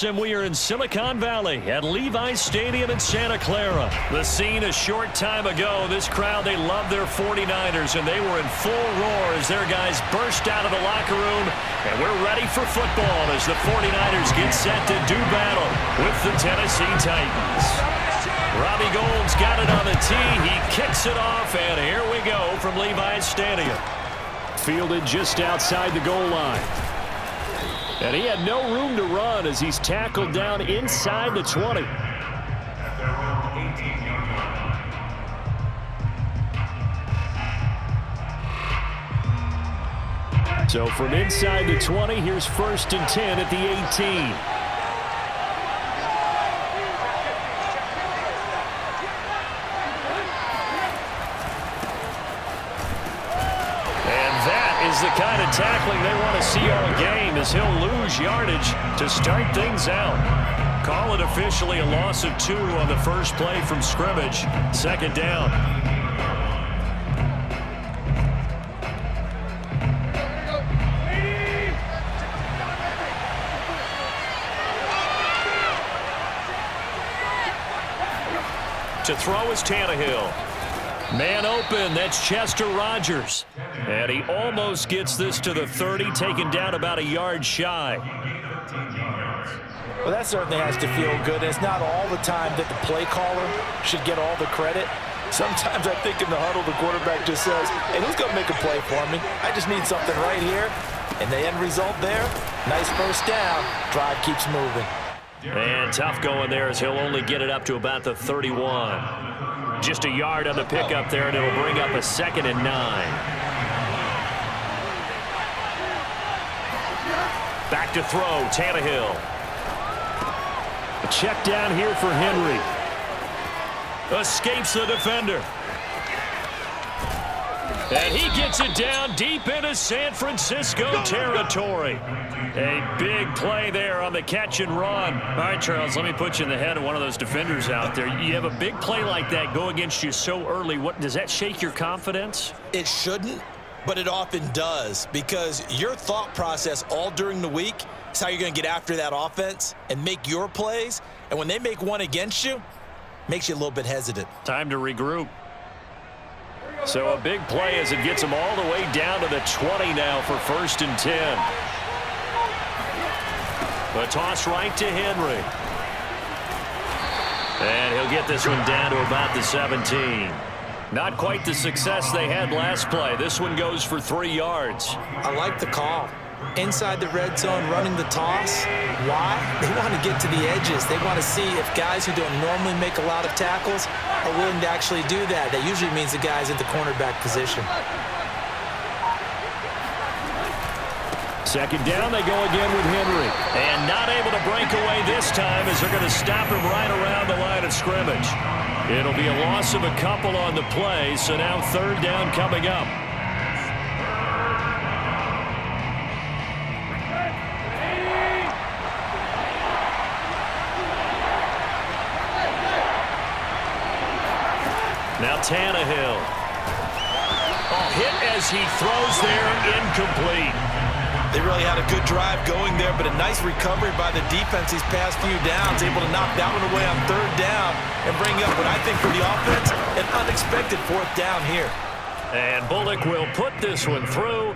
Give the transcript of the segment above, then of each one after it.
Sports, and we are in Silicon Valley at Levi's Stadium in Santa Clara. The scene a short time ago. This crowd, they love their 49ers, and they were in full roar as their guys burst out of the locker room. And we're ready for football as the 49ers get set to do battle with the Tennessee Titans. Robbie Gould's got it on the tee. He kicks it off, and here we go from Levi's Stadium. Fielded just outside the goal line. And he had no room to run as he's tackled down inside the 20. So from inside the 20, here's 1st and 10 at the 18. The kind of tackling they want to see all game as he'll lose yardage to start things out. Call it officially a loss of 2 on the first play from scrimmage. 2nd down. To throw is Tannehill. Man open, that's Chester Rogers. And he almost gets this to the 30, taken down about a yard shy. Well, that certainly has to feel good. It's not all the time that the play caller should get all the credit. Sometimes I think in the huddle, the quarterback just says, hey, who's going to make a play for me? I just need something right here. And the end result there, nice first down. Drive keeps moving. And tough going there as he'll only get it up to about the 31. Just a yard on the pickup there, and it'll bring up a 2nd and 9. Back to throw, Tannehill. A check down here for Henry. Escapes the defender. And he gets it down deep into San Francisco territory. A big play there on the catch and run. All right, Charles, let me put you in the head of one of those defenders out there. You have a big play like that go against you so early. What does that shake your confidence? It shouldn't, but it often does, because your thought process all during the week is how you're going to get after that offense and make your plays. And when they make one against you, makes you a little bit hesitant. Time to regroup. So a big play as it gets him all the way down to the 20 now for 1st and 10. A toss right to Henry. And he'll get this one down to about the 17. Not quite the success they had last play. This one goes for 3 yards. I like the call. Inside the red zone, running the toss. Why? They want to get to the edges. They want to see if guys who don't normally make a lot of tackles are willing to actually do that. That usually means the guy's at the cornerback position. 2nd down, they go again with Henry. And not able to break away this time as they're going to stop him right around the line of scrimmage. It'll be a loss of a couple on the play, so now 3rd down coming up. Now Tannehill. Hit as he throws there, incomplete. They really had a good drive going there, but a nice recovery by the defense these past few downs, able to knock that one away on 3rd down and bring up what I think for the offense, an unexpected 4th down here. And Bullock will put this one through,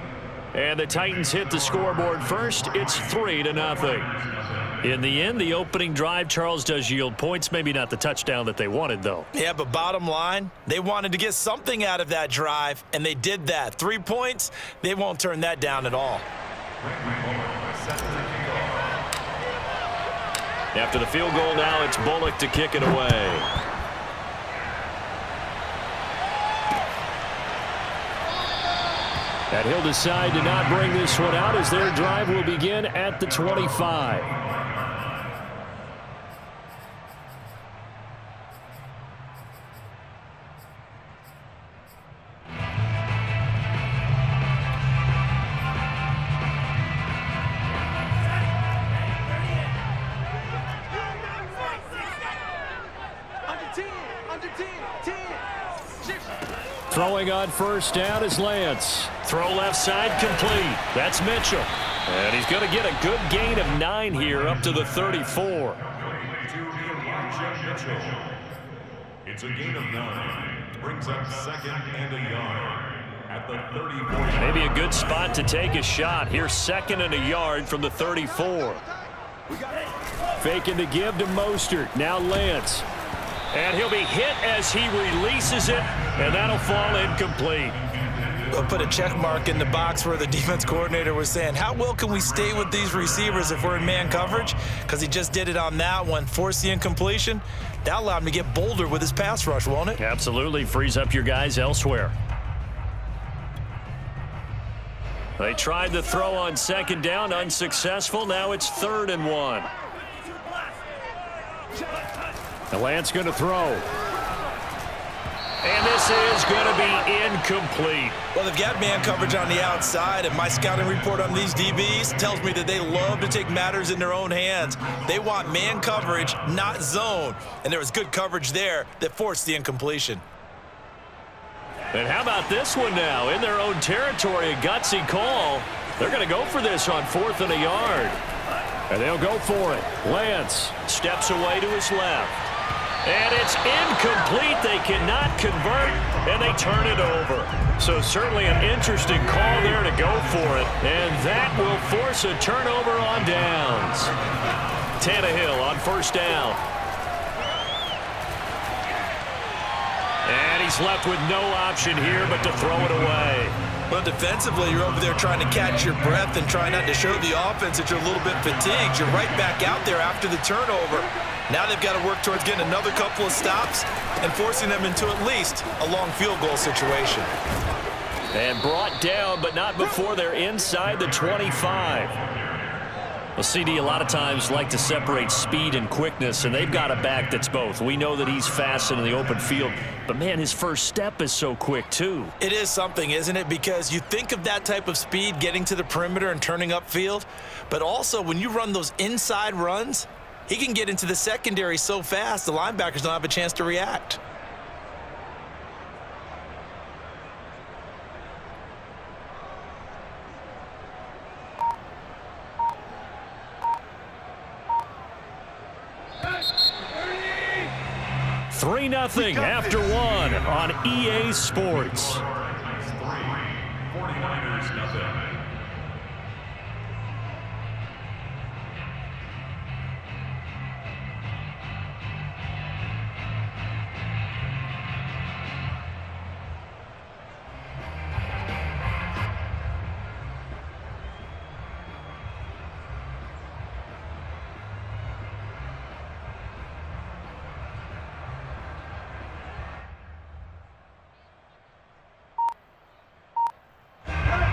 and the Titans hit the scoreboard first. It's 3-0. In the end, the opening drive, Charles, does yield points. Maybe not the touchdown that they wanted, though. Yeah, but bottom line, they wanted to get something out of that drive, and they did that. 3 points, they won't turn that down at all. After the field goal now, it's Bullock to kick it away. And he'll decide to not bring this one out as their drive will begin at the 25. Throwing on 1st down is Lance. Throw left side complete. That's Mitchell. And he's going to get a good gain of 9 here up to the 34. It's a gain of 9. Brings up 2nd and a yard at the 34. Maybe a good spot to take a shot. Here's 2nd and a yard from the 34. Faking the give to Mostert. Now Lance. And he'll be hit as he releases it, and that'll fall incomplete. We'll put a check mark in the box where the defense coordinator was saying, how well can we stay with these receivers if we're in man coverage? Because he just did it on that one, forced the incompletion. That allowed him to get bolder with his pass rush, won't it? Absolutely. Frees up your guys elsewhere. They tried the throw on 2nd down, unsuccessful. Now it's 3rd and 1. The Lance going to throw. And this is going to be incomplete. Well, they've got man coverage on the outside, and my scouting report on these DBs tells me that they love to take matters in their own hands. They want man coverage, not zone. And there was good coverage there that forced the incompletion. And how about this one now? In their own territory, a gutsy call. They're going to go for this on 4th and a yard. And they'll go for it. Lance steps away to his left. And it's incomplete. They cannot convert, and they turn it over. So certainly an interesting call there to go for it. And that will force a turnover on downs. Tannehill on 1st down. And he's left with no option here but to throw it away. Well, defensively, you're over there trying to catch your breath and try not to show the offense that you're a little bit fatigued. You're right back out there after the turnover. Now they've got to work towards getting another couple of stops and forcing them into at least a long field goal situation. And brought down, but not before they're inside the 25. Well, CD, a lot of times like to separate speed and quickness, and they've got a back that's both. We know that he's fast in the open field, but, man, his first step is so quick, too. It is something, isn't it? Because you think of that type of speed getting to the perimeter and turning upfield, but also when you run those inside runs, he can get into the secondary so fast the linebackers don't have a chance to react. Three 3-0 after 1 on EA Sports. 49ers nothing.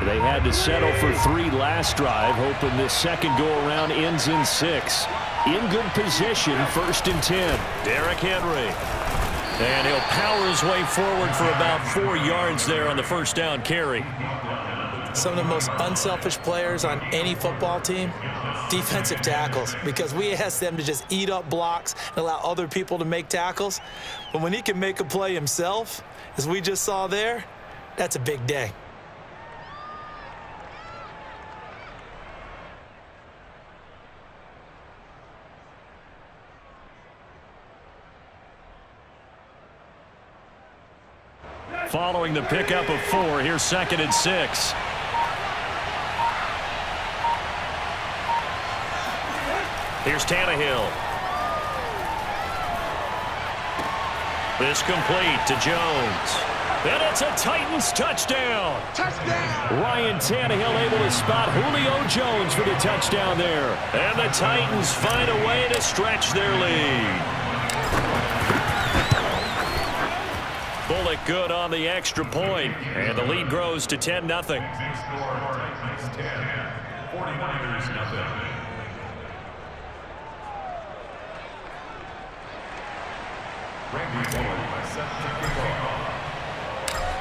They had to settle for 3 last drive, hoping this second go-around ends in 6. In good position, 1st and 10. Derrick Henry. And he'll power his way forward for about 4 yards there on the 1st down carry. Some of the most unselfish players on any football team, defensive tackles, because we ask them to just eat up blocks and allow other people to make tackles. But when he can make a play himself, as we just saw there, that's a big day. Following the pickup of 4, here's 2nd and 6. Here's Tannehill. This complete to Jones. And it's a Titans touchdown. Ryan Tannehill able to spot Julio Jones for the touchdown there. And the Titans find a way to stretch their lead. Bullock good on the extra point, and the lead grows to 10-0. 49ers nothing.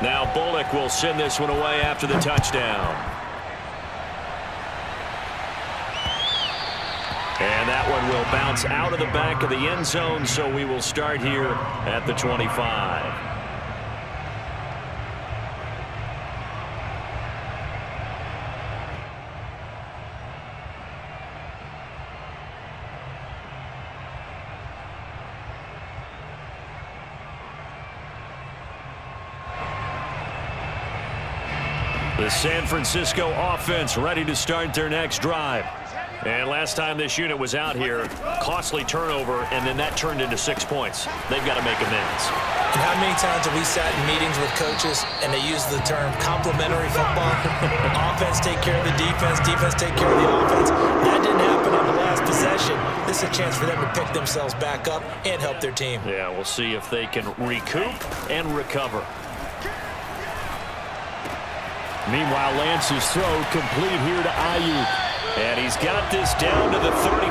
Now Bullock will send this one away after the touchdown. And that one will bounce out of the back of the end zone, so we will start here at the 25. The San Francisco offense ready to start their next drive. And last time this unit was out here, costly turnover, and then that turned into 6 points. They've got to make amends. And how many times have we sat in meetings with coaches and they use the term complementary football? Offense take care of the defense, defense take care of the offense. That didn't happen on the last possession. This is a chance for them to pick themselves back up and help their team. Yeah, we'll see if they can recoup and recover. Meanwhile, Lance's throw complete here to Ayuk. And he's got this down to the 35.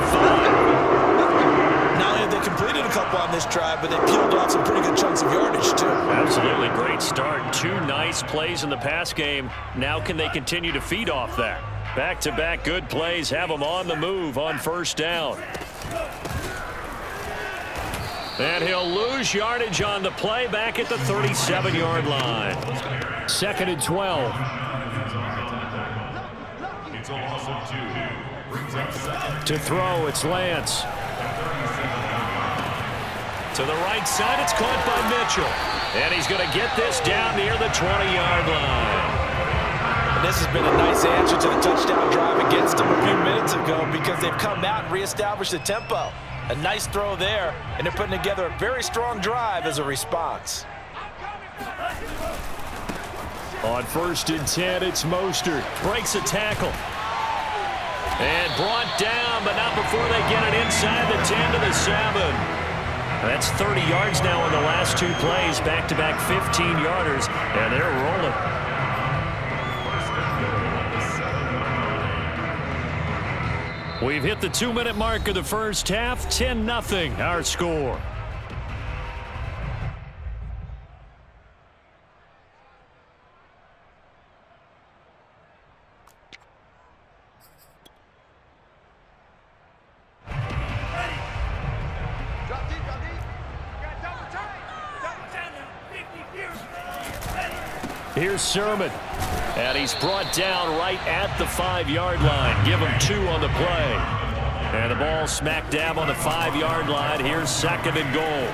Not only have they completed a couple on this drive, but they peeled off some pretty good chunks of yardage, too. Absolutely great start. 2 nice plays in the pass game. Now can they continue to feed off that? Back-to-back good plays have them on the move on first down. And he'll lose yardage on the play back at the 37-yard line. 2nd and 12. It's a loss of 2. Brings up second. To throw, it's Lance. To the right side, it's caught by Mitchell. And he's going to get this down near the 20-yard line. And this has been a nice answer to the touchdown drive against them a few minutes ago because they've come out and reestablished the tempo. A nice throw there, and they're putting together a very strong drive as a response. On 1st and 10, it's Mostert. Breaks a tackle. And brought down, but not before they get it inside the 10 to the 7. That's 30 yards now in the last 2 plays. Back-to-back 15-yarders, and they're rolling. We've hit the 2-minute mark of the first half. 10-0, our score. Here's Sermon. And he's brought down right at the 5-yard line. Give him 2 on the play. And the ball smack dab on the 5-yard line. Here's 2nd and goal.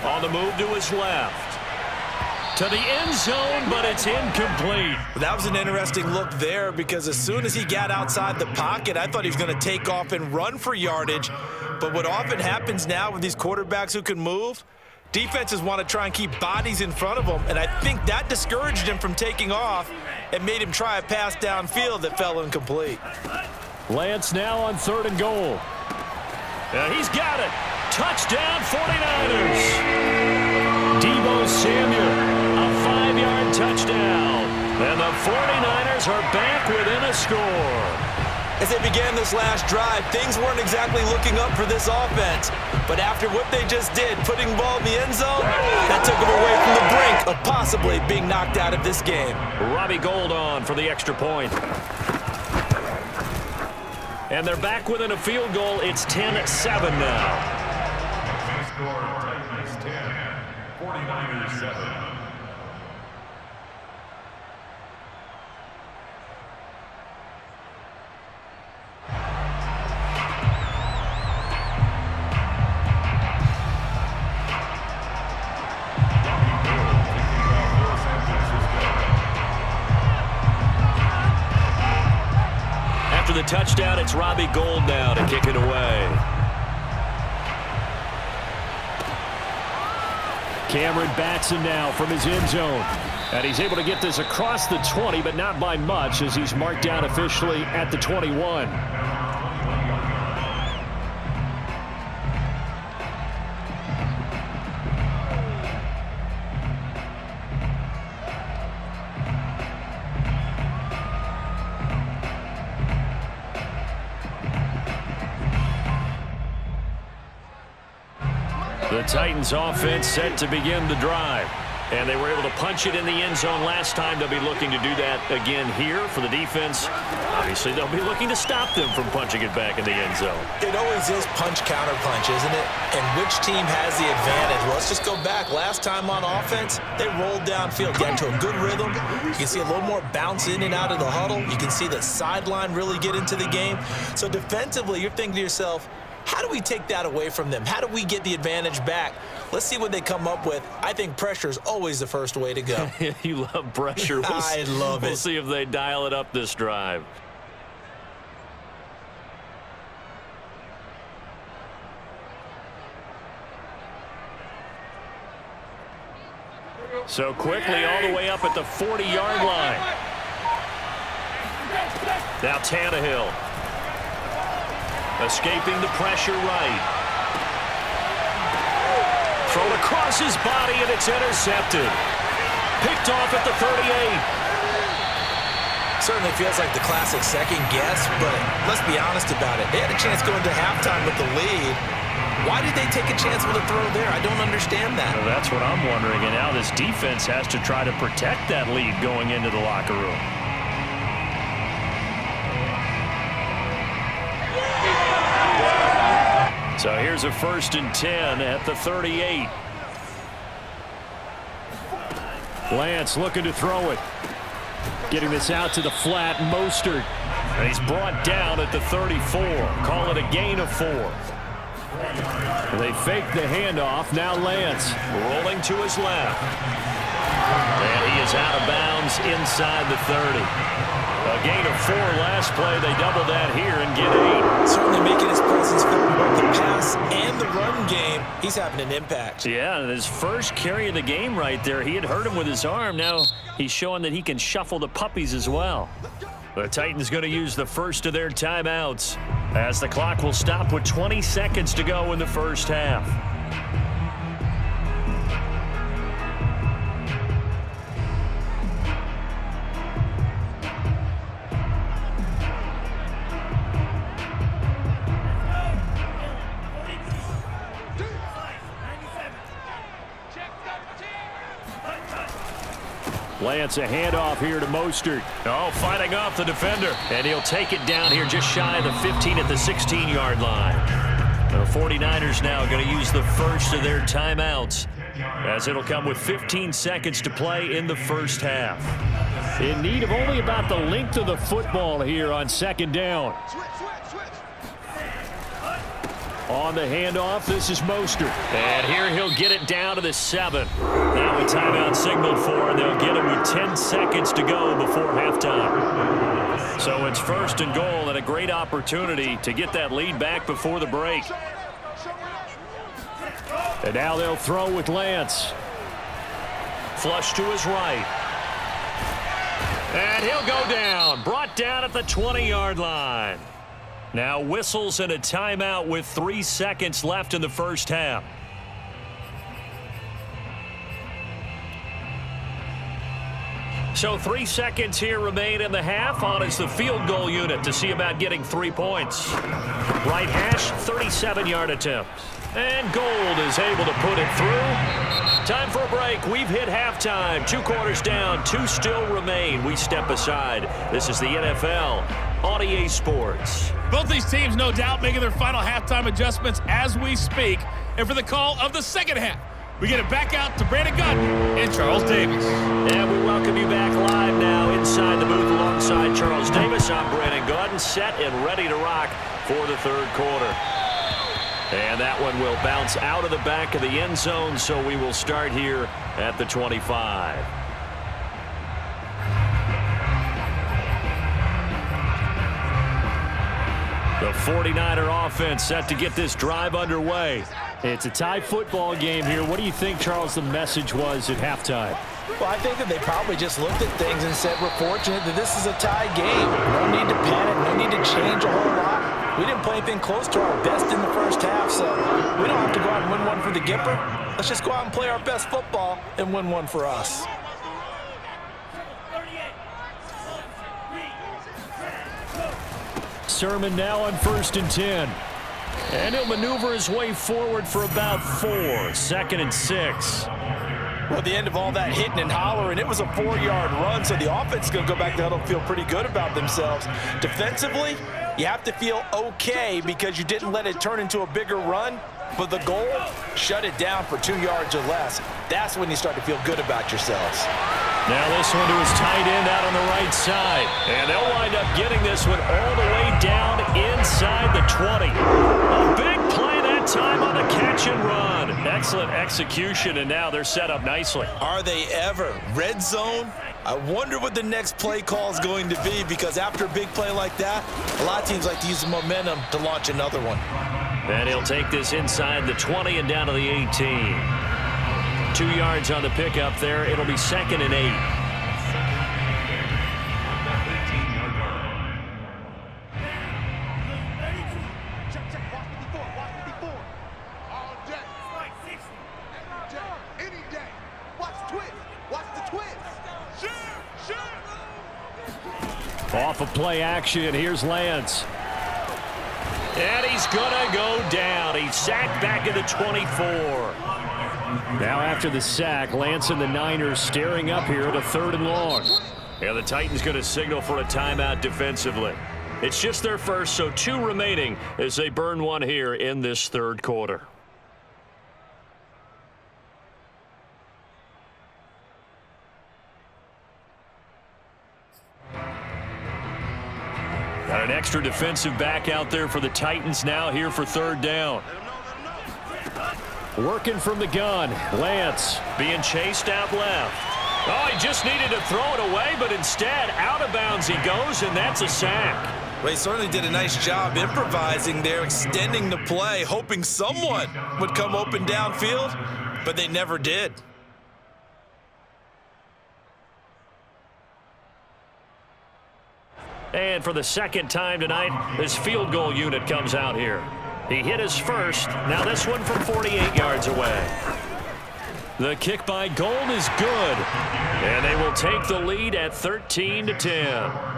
On the move to his left. To the end zone, but it's incomplete. That was an interesting look there because as soon as he got outside the pocket, I thought he was going to take off and run for yardage. But what often happens now with these quarterbacks who can move, defenses want to try and keep bodies in front of them, and I think that discouraged him from taking off and made him try a pass downfield that fell incomplete. Lance now on 3rd and goal. He's got it. Touchdown 49ers. Deebo Samuel, a 5-yard touchdown. And the 49ers are back within a score. As they began this last drive, things weren't exactly looking up for this offense. But after what they just did, putting the ball in the end zone, that took them away from the brink of possibly being knocked out of this game. Robbie Gould on for the extra point. And they're back within a field goal. It's 10-7 now. Score Titans 10, 49ers 7. After the touchdown, it's Robbie Gould now to kick it away. Cameron Batson now from his end zone. And he's able to get this across the 20, but not by much as he's marked down officially at the 21. The Titans offense set to begin the drive. And they were able to punch it in the end zone last time. They'll be looking to do that again here for the defense. Obviously, they'll be looking to stop them from punching it back in the end zone. It always is punch-counter-punch, isn't it? And which team has the advantage? Well, let's just go back. Last time on offense, they rolled downfield, got into a good rhythm. You can see a little more bounce in and out of the huddle. You can see the sideline really get into the game. So defensively, you're thinking to yourself, How do we take that away from them? How do we get the advantage back? Let's see what they come up with. I think pressure is always the first way to go. You love pressure. I love it. We'll see if they dial it up this drive. So quickly all the way up at the 40-yard line. Now Tannehill. Escaping the pressure right. Thrown across his body, and it's intercepted. Picked off at the 38. Certainly feels like the classic second guess, but let's be honest about it. They had a chance going to halftime with the lead. Why did they take a chance with a throw there? I don't understand that. Well, that's what I'm wondering, and now this defense has to try to protect that lead going into the locker room. So here's a 1st and 10 at the 38. Lance looking to throw it. Getting this out to the flat, Mostert. And he's brought down at the 34. Call it a gain of 4. They fake the handoff. Now Lance rolling to his left. And he is out of bounds inside the 30. A gain of 4 last play. They double that here and get 8. Certainly making his presence felt in both the pass and the run game. He's having an impact. Yeah, and his first carry of the game right there. He had hurt him with his arm. Now he's showing that he can shuffle the puppies as well. The Titans going to use the first of their timeouts as the clock will stop with 20 seconds to go in the first half. Lance, a handoff here to Mostert. Oh, fighting off the defender. And he'll take it down here just shy of the 15 at the 16-yard line. The 49ers now going to use the first of their timeouts as it'll come with 15 seconds to play in the first half. In need of only about the length of the football here on 2nd down. On the handoff, this is Mostert. And here he'll get it down to the 7. Now a timeout signaled for, and they'll get him with 10 seconds to go before halftime. So it's 1st and goal, and a great opportunity to get that lead back before the break. And now they'll throw with Lance. Flush to his right. And he'll go down. Brought down at the 20-yard line. Now whistles and a timeout with 3 seconds left in the first half. So 3 seconds here remain in the half. On is the field goal unit to see about getting 3 points. Right hash, 37-yard attempt. And Gold is able to put it through. Time for a break. We've hit halftime. 2 quarters down, 2 still remain. We step aside. This is the NFL on EA Sports. Both these teams, no doubt, making their final halftime adjustments as we speak. And for the call of the second half, we get it back out to Brandon Gunn and Charles Davis. And we welcome you back live now inside the booth alongside Charles Davis. I'm Brandon Gunn, set and ready to rock for the third quarter. And that one will bounce out of the back of the end zone, so we will start here at the 25. The 49er offense set to get this drive underway. It's a tie football game here. What do you think, Charles, the message was at halftime? Well, I think that they probably just looked at things and said, we're fortunate that this is a tie game. No need to panic. No need to change a whole lot. We didn't play anything close to our best in the first half, so we don't have to go out and win one for the Gipper. Let's just go out and play our best football and win one for us. Sermon now on 1st and 10. And he'll maneuver his way forward for about 4. 2nd and 6. Well, at the end of all that hitting and hollering, it was a 4-yard run, so the offense is going to go back to the huddle and feel pretty good about themselves. Defensively, you have to feel okay because you didn't let it turn into a bigger run, but the goal, shut it down for 2 yards or less. That's when you start to feel good about yourselves. Now this one to his tight end out on the right side. And they'll wind up getting this one all the way down inside the 20. A big play that time on the catch and run. Excellent execution, and now they're set up nicely. Are they ever? Red zone? I wonder what the next play call is going to be, because after a big play like that, a lot of teams like to use the momentum to launch another one. And he'll take this inside the 20 and down to the 18. 2 yards on the pickup there. It'll be 2nd and 8. Off of play action, here's Lance. And he's gonna go down. He's sacked back at the 24. Now after the sack, Lance and the Niners staring up here at a 3rd and long. And the Titans gonna signal for a timeout defensively. It's just their first, so 2 remaining as they burn one here in this 3rd quarter. Got an extra defensive back out there for the Titans now here for 3rd down. Working from the gun, Lance being chased out left. Oh, he just needed to throw it away, but instead out of bounds he goes, and that's a sack. Well, he certainly did a nice job improvising there, extending the play, hoping someone would come open downfield, but they never did. And for the 2nd time tonight, this field goal unit comes out here. He hit his first. Now this one from 48 yards away. The kick by Gold is good. And they will take the lead at 13-10.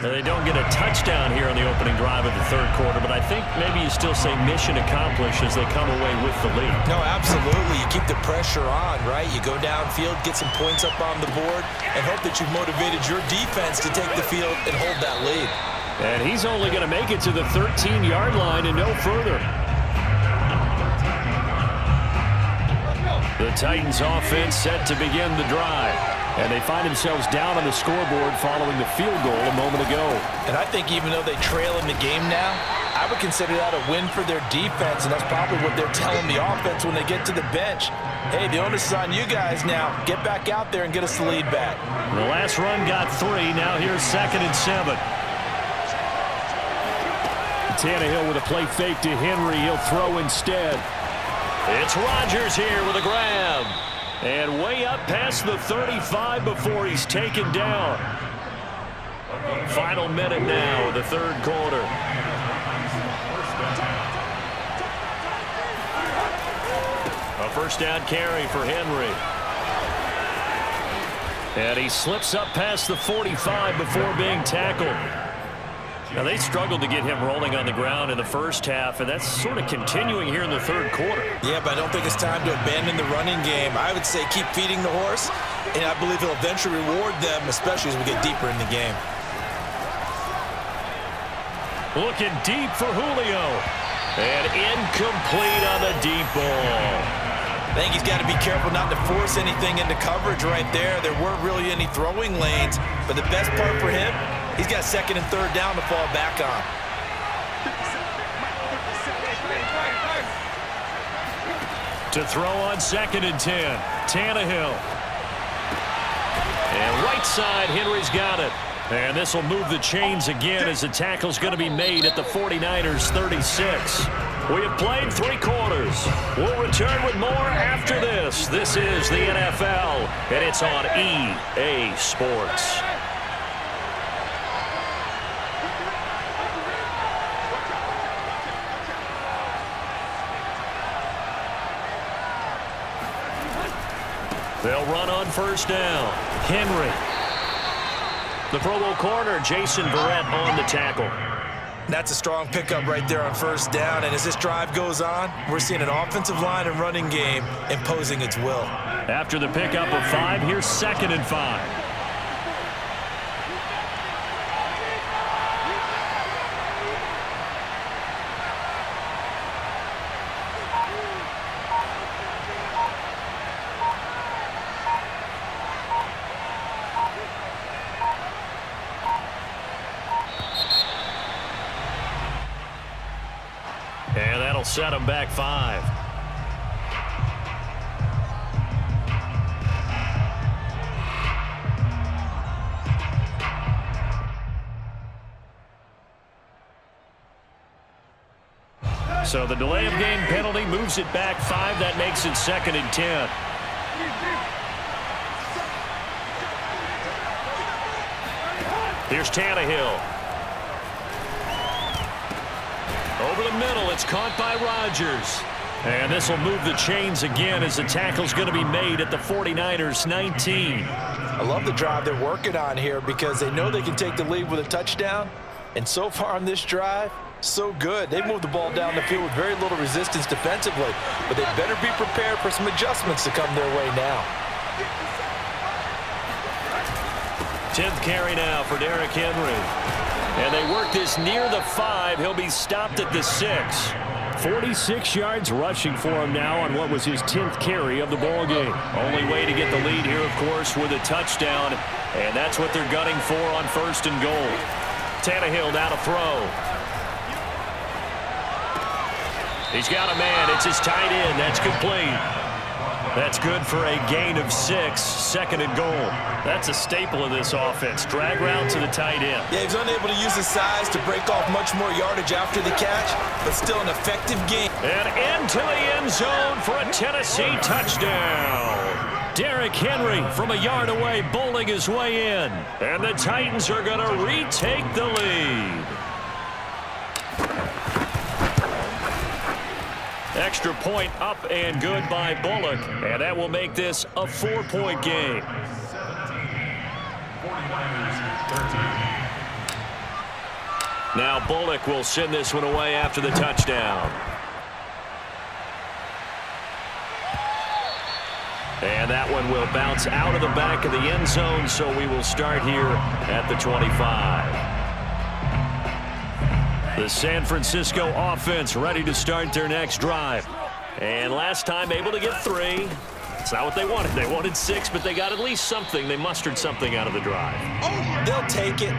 Now they don't get a touchdown here on the opening drive of the 3rd quarter, but I think maybe you still say mission accomplished as they come away with the lead. No, absolutely. You keep the pressure on, right? You go downfield, get some points up on the board, and hope that you've motivated your defense to take the field and hold that lead. And he's only going to make it to the 13-yard line and no further. The Titans offense set to begin the drive. And they find themselves down on the scoreboard following the field goal a moment ago. And I think even though they trail in the game now, I would consider that a win for their defense, and that's probably what they're telling the offense when they get to the bench. Hey, the onus is on you guys now. Get back out there and get us the lead back. The last run got 3. Now here's 2nd and 7. Tannehill with a play fake to Henry. He'll throw instead. It's Rodgers here with a grab. And way up past the 35 before he's taken down. Final minute now of the 3rd quarter. A 1st down carry for Henry. And he slips up past the 45 before being tackled. Now, they struggled to get him rolling on the ground in the 1st half, and that's sort of continuing here in the 3rd quarter. Yeah, but I don't think it's time to abandon the running game. I would say keep feeding the horse, and I believe he'll eventually reward them, especially as we get deeper in the game. Looking deep for Julio. And incomplete on the deep ball. I think he's got to be careful not to force anything into coverage right there. There weren't really any throwing lanes, but the best part for him, he's got 2nd and 3rd down to fall back on. To throw on 2nd and 10. Tannehill. And right side, Henry's got it. And this will move the chains again as the tackle's going to be made at the 49ers 36. We have played 3 quarters. We'll return with more after this. This is the NFL, and it's on EA Sports. They'll run on 1st down. Henry. The Pro Bowl corner, Jason Verrett, on the tackle. That's a strong pickup right there on 1st down, and as this drive goes on, we're seeing an offensive line and running game imposing its will. After the pickup of 5, here's 2nd and 5. set them back 5. So the delay of game penalty moves it back 5. That makes it 2nd and 10. Here's Tannehill. Over the middle, it's caught by Rodgers. And this will move the chains again as the tackle's going to be made at the 49ers 19. I love the drive they're working on here because they know they can take the lead with a touchdown. And so far on this drive, so good. They moved the ball down the field with very little resistance defensively, but they better be prepared for some adjustments to come their way now. 10th carry now for Derrick Henry. And they work this near the 5. He'll be stopped at the 6. 46 yards rushing for him now on what was his 10th carry of the ball game. Only way to get the lead here, of course, with a touchdown, and that's what they're gunning for on 1st and goal. Tannehill now to throw. He's got a man. It's his tight end. That's complete. That's good for a gain of 6. 2nd and goal. That's a staple of this offense. Drag route to the tight end. Yeah, he's unable to use his size to break off much more yardage after the catch, but still an effective game. And into the end zone for a Tennessee touchdown. Derrick Henry from a yard away bowling his way in. And the Titans are going to retake the lead. Extra point up and good by Bullock, and that will make this a 4-point game. 49ers 13. Now Bullock will send this one away after the touchdown. And that one will bounce out of the back of the end zone, so we will start here at the 25. The San Francisco offense ready to start their next drive. And last time able to get 3. It's not what they wanted. They wanted 6, but they got at least something. They mustered something out of the drive. Oh, they'll take it.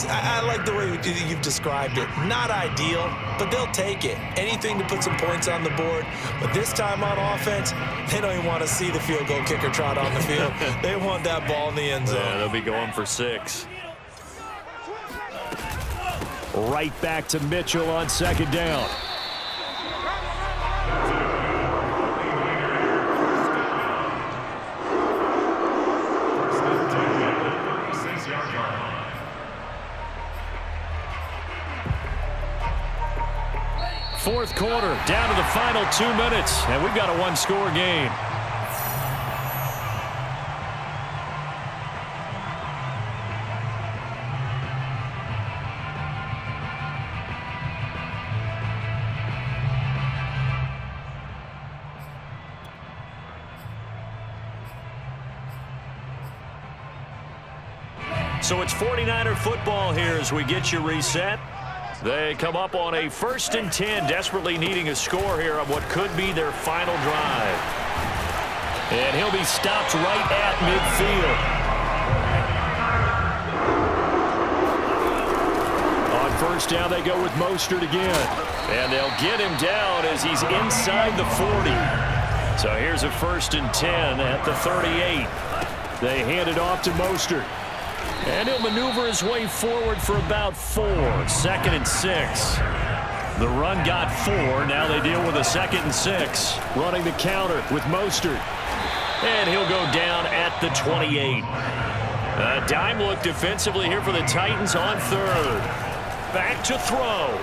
I like the way you've described it. Not ideal, but they'll take it. Anything to put some points on the board. But this time on offense, they don't even want to see the field goal kicker trot on the field. They want that ball in the end zone. Yeah, they'll be going for 6. Right back to Mitchell on 2nd down. Fourth quarter, down to the final 2 minutes, and we've got a 1-score game. So it's 49er football here as we get you reset. They come up on a 1st and 10, desperately needing a score here on what could be their final drive. And he'll be stopped right at midfield. On 1st down, they go with Mostert again. And they'll get him down as he's inside the 40. So here's a 1st and 10 at the 38. They hand it off to Mostert. And he'll maneuver his way forward for about 4. 2nd and 6. The run got 4. Now they deal with a 2nd and 6. Running the counter with Mostert. And he'll go down at the 28. A dime look defensively here for the Titans on 3rd. Back to throw.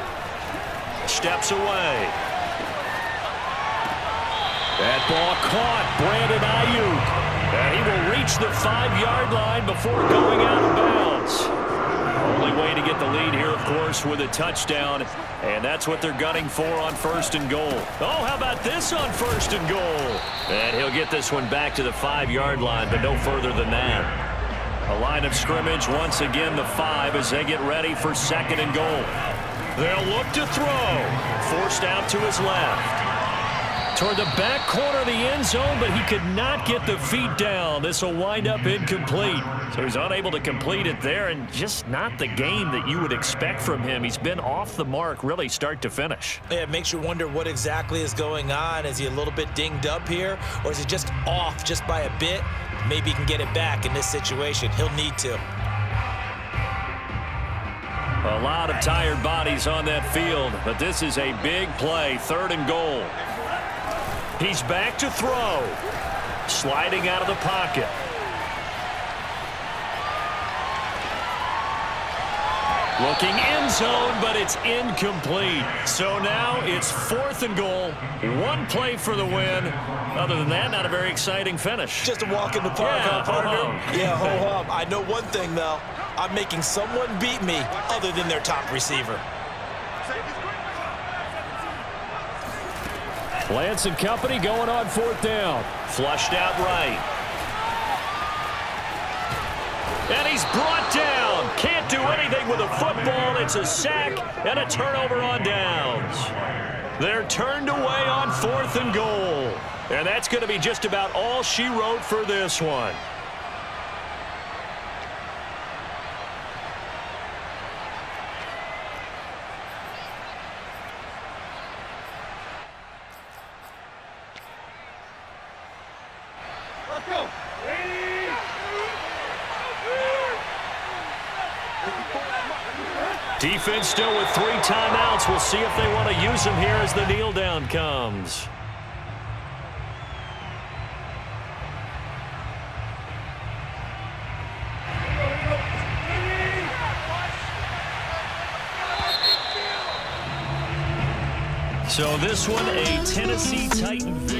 Steps away. That ball caught. Brandon Ayuk. And he will reach the 5-yard line before going out of bounds. Only way to get the lead here, of course, with a touchdown. And that's what they're gunning for on 1st and goal. Oh, how about this on 1st and goal? And he'll get this one back to the 5-yard line, but no further than that. A line of scrimmage, once again the 5 as they get ready for 2nd and goal. They'll look to throw. Forced out to his left. Toward the back corner of the end zone, but he could not get the feet down. This will wind up incomplete. So he's unable to complete it there, and just not the game that you would expect from him. He's been off the mark really start to finish. Yeah, it makes you wonder what exactly is going on. Is he a little bit dinged up here, or is he just off just by a bit? Maybe he can get it back in this situation. He'll need to. A lot of tired bodies on that field, but this is a big play, 3rd and goal. He's back to throw. Sliding out of the pocket. Looking end zone, but it's incomplete. So now it's 4th and goal. 1 play for the win. Other than that, not a very exciting finish. Just a walk in the park, Yeah, partner? ho-hum. Yeah, ho-hum. I know one thing, though. I'm making someone beat me other than their top receiver. Lance and company going on 4th down. Flushed out right. And he's brought down. Can't do anything with a football. It's a sack and a turnover on downs. They're turned away on 4th and goal. And that's going to be just about all she wrote for this one. Let's go. Defense still with 3 timeouts. We'll see if they want to use them here as the kneel down comes. So this one, a Tennessee Titan.